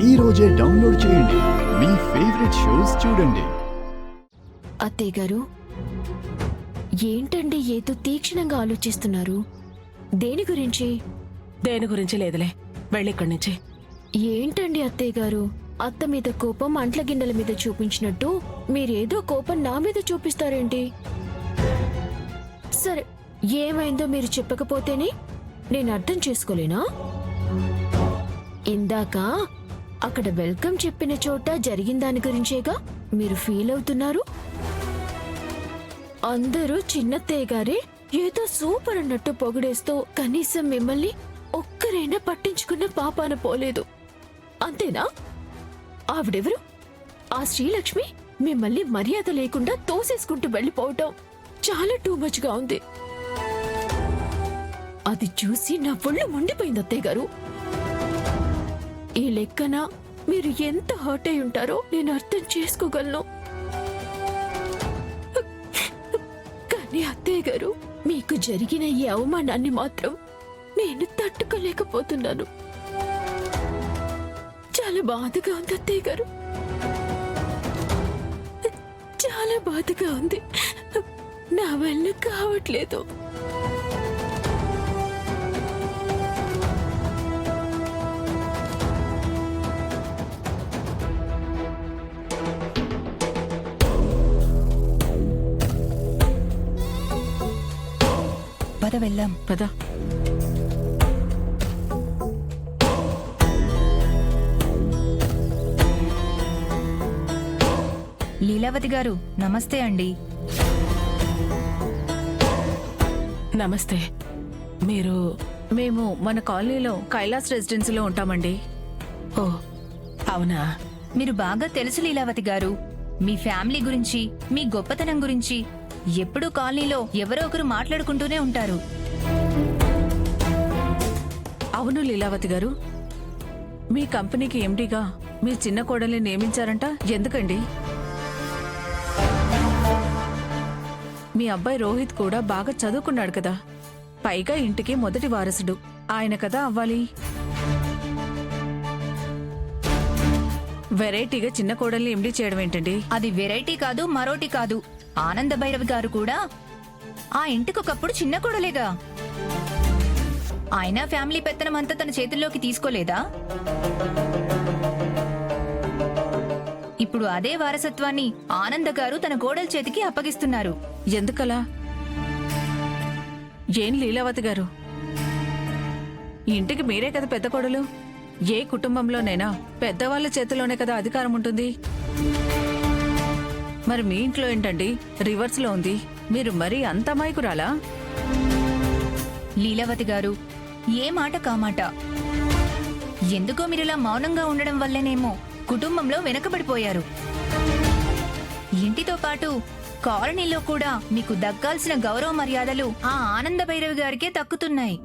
ఈ రోజే డౌన్లోడ్ చేయండి. మీ ఫేవరెట్ షోస్ చూడండి. అత్తయ్య గారు, ఏంటండి ఏదో తీక్షణంగా ఆలోచిస్తున్నారు? దేని గురించి? దేని గురించి లేదులే, వెళ్ళిక్కడి నుంచి. ఏంటండి అత్తయ్య గారు, అత్త మీద కోపం అంట్ల గిన్నెల మీద చూపించినట్టు మీరేదో కోపం నా మీద చూపిస్తారేంటి? సరే, ఏమైందో మీరు చెప్పకపోతేనే నేను అర్థం చేసుకోలేనా? ఇందాక అక్కడ వెల్కమ్ చెప్పిన చోట జరిగిన దాని గురించేగా మీరు ఫీల్ అవుతున్నారు. అందరూ చిన్నత్తయ్య గారే ఏదో సూపర్ అన్నట్టు పొగిడేస్తూ కనీసం మిమ్మల్ని ఒక్కరైనా పట్టించుకున్న పాపాన పోలేదు, అంతేనా? ఆవిడెవరు? ఆ శ్రీలక్ష్మి మిమ్మల్ని మర్యాద లేకుండా తోసేసుకుంటూ వెళ్ళిపోవటం చాలా టూ మచ్ గా ఉంది. అది చూసి నా ఒళ్ళు మండిపోయింది అత్తయ్య గారు. ఈ లెక్కన మీరు ఎంత హర్ట్ అయి ఉంటారో నేను అర్థం చేసుకోగలను. కానీ అత్తయ్య గారు, మీకు జరిగిన ఈ అవమానాన్ని మాత్రం నేను తట్టుకోలేకపోతున్నాను. చాలా బాధగా ఉంది అత్తయ్య గారు, చాలా బాధగా ఉంది. నా వల్ల కావట్లేదు. పద వెళ్దాం. పద. లీలావతి గారు, నమస్తే అండి. నమస్తే. మేము మన కాలనీలో కైలాస్ రెసిడెన్సీలో ఉంటామండి. ఓ అవునా? మీరు బాగా తెలుసు లీలావతి గారు. మీ ఫ్యామిలీ గురించి, మీ గొప్పతనం గురించి ఎప్పుడూ కాలనీలో ఎవరో ఒకరు మాట్లాడుకుంటూనే ఉంటారు. అవును లీలావతి గారు, మీ కంపెనీకి ఎండీగా మీ చిన్న కోడల్ని నియమించారంట, ఎందుకండి? మీ అబ్బాయి రోహిత్ కూడా బాగా చదువుకున్నాడు కదా, పైగా ఇంటికి మొదటి వారసుడు ఆయన కదా అవ్వాలి. వెరైటీగా చిన్న కోడల్ని ఎండీ చేయడం ఏంటండి? అది వెరైటీ కాదు, మరోటి కాదు. ఆనంద భైరవి గారు కూడా ఆ ఇంటికొకప్పుడు చిన్న కోడలేగా. ఆయన ఫ్యామిలీ పెత్తనం అంతా తన చేతుల్లోకి తీసుకోలేదా? ఇప్పుడు అదే వారసత్వాన్ని ఆనంద గారు తన కోడల చేతికి అప్పగిస్తున్నారు. ఎందుకలా? ఏం లీలావతి గారు, ఇంటికి మీరే కదా పెద్ద కోడలు. ఏ కుటుంబంలోనైనా పెద్దవాళ్ళ చేతిలోనే కదా అధికారం ఉంటుంది. మరి మీ ఇంట్లో ఏంటండి రివర్స్ లో ఉంది? మీరు మరీ అంత అమాయకురాలా? లీలావతి గారు, ఏ మాట కామాట. ఎందుకో మీరిలా మౌనంగా ఉండడం వల్లేనేమో కుటుంబంలో వెనకబడిపోయారు. ఇంటితో పాటు కాలనీలో కూడా మీకు దక్కాల్సిన గౌరవ మర్యాదలు ఆ ఆనంద భైరవి గారికే దక్కుతున్నాయి.